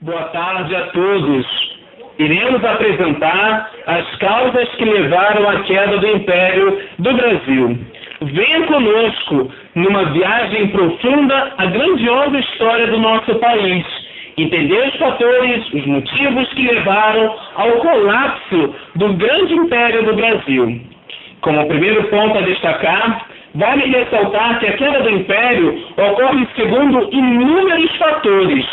Boa tarde a todos. Iremos apresentar as causas que levaram à queda do Império do Brasil. Venha conosco numa viagem profunda à grandiosa história do nosso país. Entender os fatores, os motivos que levaram ao colapso do grande Império do Brasil. Como primeiro ponto a destacar, vale ressaltar que a queda do Império ocorre segundo inúmeros fatores.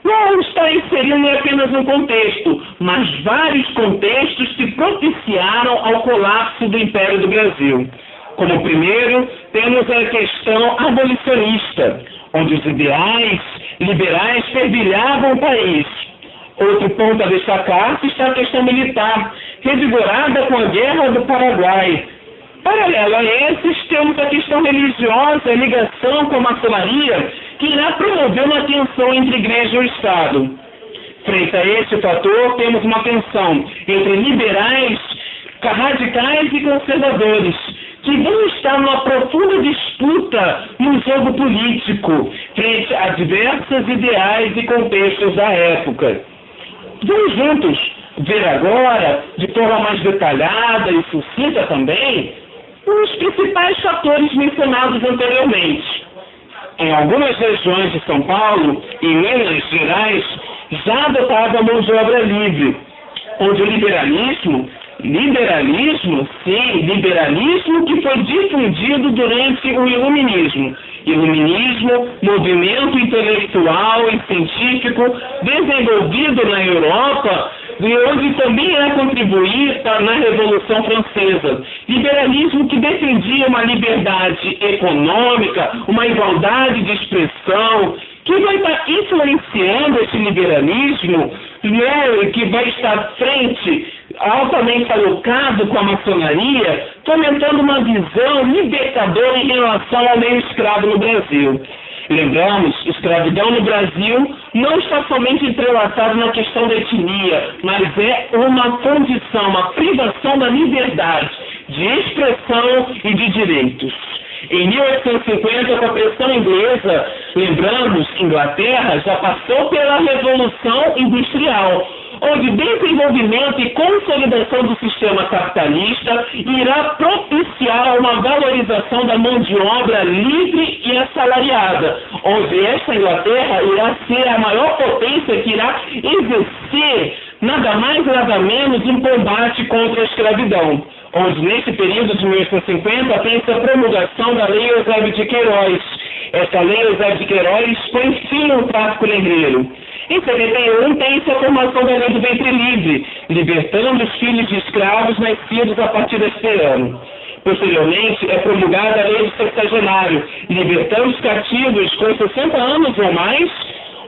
Não está inserido em apenas um contexto, mas vários contextos que propiciaram ao colapso do Império do Brasil. Como primeiro, temos a questão abolicionista, onde os ideais liberais fervilhavam o país. Outro ponto a destacar está a questão militar, revigorada com a Guerra do Paraguai. Paralelo a esses, temos a questão religiosa, a ligação com a maçonaria, que irá promover uma tensão entre a Igreja e o Estado. Frente a este fator, temos uma tensão entre liberais, radicais e conservadores, que vão estar numa profunda disputa no jogo político, frente a diversos ideais e contextos da época. Vamos juntos ver agora, de forma mais detalhada e sucinta também, os principais fatores mencionados anteriormente. Em algumas regiões de São Paulo e Minas Gerais já adotava a mão de obra livre, onde o liberalismo que foi difundido durante o Iluminismo. Iluminismo, movimento intelectual e científico desenvolvido na Europa, e onde também irá contribuir na Revolução Francesa. Liberalismo que defendia uma liberdade econômica, uma igualdade de expressão, que vai estar influenciando esse liberalismo, que vai estar à frente, altamente alocado com a maçonaria, fomentando uma visão libertadora em relação ao meio escravo no Brasil. Lembramos, escravidão no Brasil não está somente entrelaçada na questão da etnia, mas é uma condição, uma privação da liberdade de expressão e de direitos. Em 1850, com a pressão inglesa, lembramos, Inglaterra já passou pela Revolução Industrial, onde desenvolvimento e consolidação do sistema capitalista irá propiciar uma valorização da mão de obra livre e assalariada, onde esta Inglaterra irá ser a maior potência que irá exercer nada mais nada menos um combate contra a escravidão, onde nesse período de 1850 tem-se a promulgação da Lei Eusébio de Queiroz. Essa Lei Eusébio de Queiroz põe fim ao tráfico negreiro. Em 71 tem-se a formação da Lei do Ventre Livre, libertando os filhos de escravos nascidos a partir deste ano. Posteriormente, é promulgada a Lei do Sexagenário, libertando os cativos com 60 anos ou mais,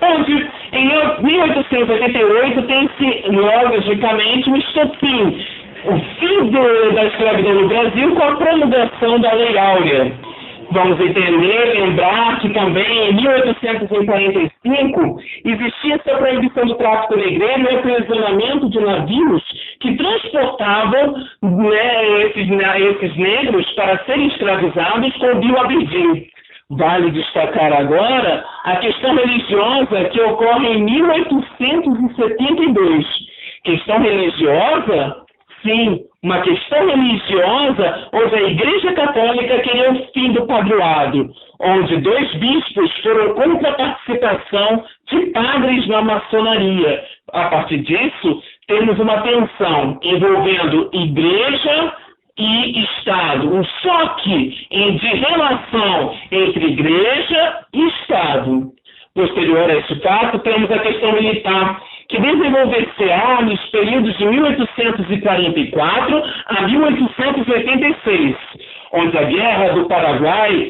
onde em 1888 tem-se, logicamente, um estopim, o fim da escravidão no Brasil com a promulgação da Lei Áurea. Vamos entender, lembrar que também em 1845 existia essa proibição do tráfico negreiro e aprisionamento de navios que transportavam esses negros para serem escravizados com o Rio Aberdeen. Vale destacar agora a questão religiosa que ocorre em 1872. Questão religiosa? Sim, uma questão religiosa onde a Igreja Católica queria o fim do padroado, onde 2 bispos foram contra a participação de padres na maçonaria. A partir disso, temos uma tensão envolvendo Igreja e Estado, um choque de relação entre Igreja e Estado. Posterior a esse fato, temos a questão militar, que desenvolver-se-á nos períodos de 1844 a 1886, onde a Guerra do Paraguai,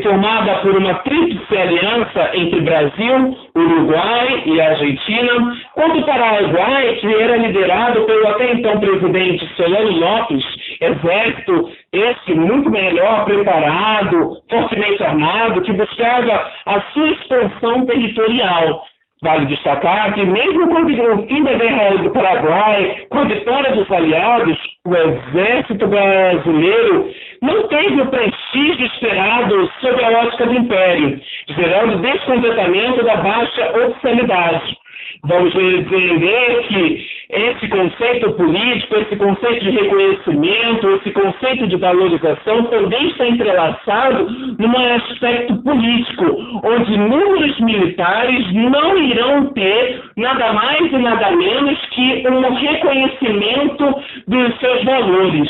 formada por uma tríplice aliança entre Brasil, Uruguai e Argentina, contra o Paraguai, que era liderado pelo até então presidente Solano Lopes, exército esse muito melhor preparado, fortemente armado, que buscava a sua expansão territorial. Vale destacar que, mesmo com o fim da Guerra do Paraguai, com a vitória dos aliados, o exército brasileiro não teve o prestígio esperado sob a ótica do Império, gerando descontentamento da baixa oficialidade. Vamos entender que esse conceito político, esse conceito de reconhecimento, esse conceito de valorização também está entrelaçado num aspecto político, onde inúmeros militares não irão ter nada mais e nada menos que um reconhecimento dos seus valores.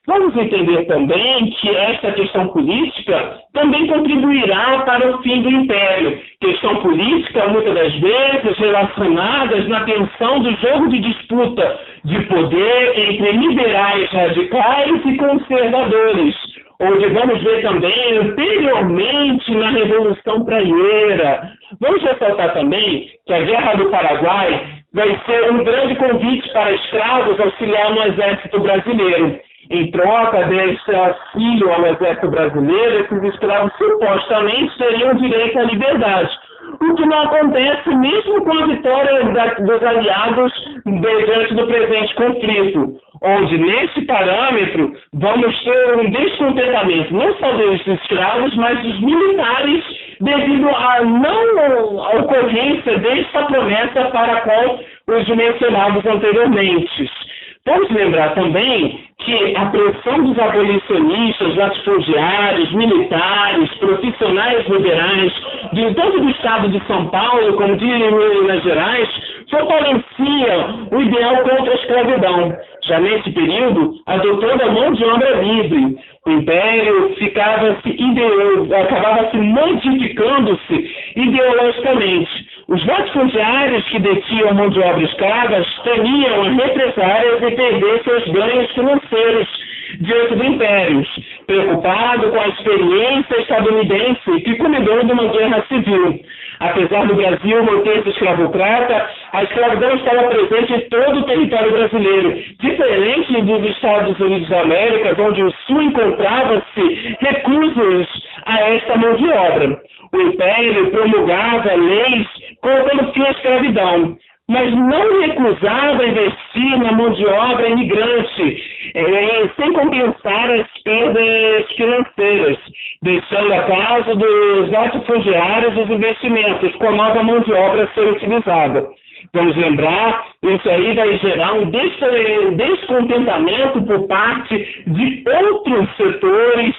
Vamos entender também que essa questão política também contribuirá para o fim do Império. Questão política, muitas das vezes, relacionadas na tensão do jogo de disputa de poder entre liberais radicais e conservadores, onde vamos ver também anteriormente na Revolução Praieira. Vamos ressaltar também que a Guerra do Paraguai vai ser um grande convite para escravos auxiliar no Exército Brasileiro. Em troca desse auxílio ao Exército Brasileiro, esses escravos supostamente teriam direito à liberdade, o que não acontece mesmo com a vitória dos aliados diante do presente conflito, onde, nesse parâmetro, vamos ter um descontentamento não só dos escravos, mas dos militares, devido à não ocorrência dessa promessa para a qual os mencionados anteriormente. Vamos lembrar também que a pressão dos abolicionistas, latifundiários, militares, profissionais liberais, tanto do estado de São Paulo como de Minas Gerais, fortalecia o ideal contra a escravidão. Já nesse período, adotando a mão de obra livre, o Império acabava se modificando-se ideologicamente. Os latifundiários que detinham a mão de obra escravas temiam represálias e perder seus ganhos financeiros diante do Império, preocupado com a experiência estadunidense que culminou numa guerra civil. Apesar do Brasil manter-se escravocrata, a escravidão estava presente em todo o território brasileiro, diferente dos Estados Unidos da América, onde o Sul encontrava-se reclusos a esta mão de obra. O Império promulgava leis colocando fim à escravidão, mas não recusava investir na mão de obra imigrante, sem compensar as perdas financeiras, deixando a causa dos latifundiários os investimentos, com a nova mão de obra a ser utilizada. Vamos lembrar, isso aí vai gerar um descontentamento por parte de outros setores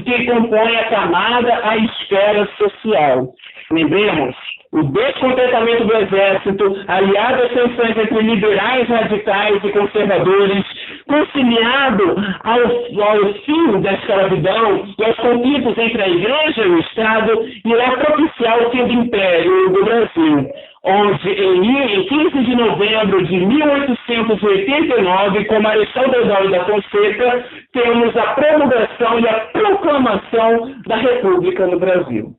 que compõem a camada, a esfera social. Lembremos, o descontentamento do Exército, aliado às tensões entre liberais radicais e conservadores, conciliado ao fim da escravidão e aos conflitos entre a Igreja e o Estado, irá propiciar o fim do Império do Brasil, onde em 15 de novembro de 1889, com Marechal Deodoro da Fonseca, temos a promulgação e a proclamação da República no Brasil.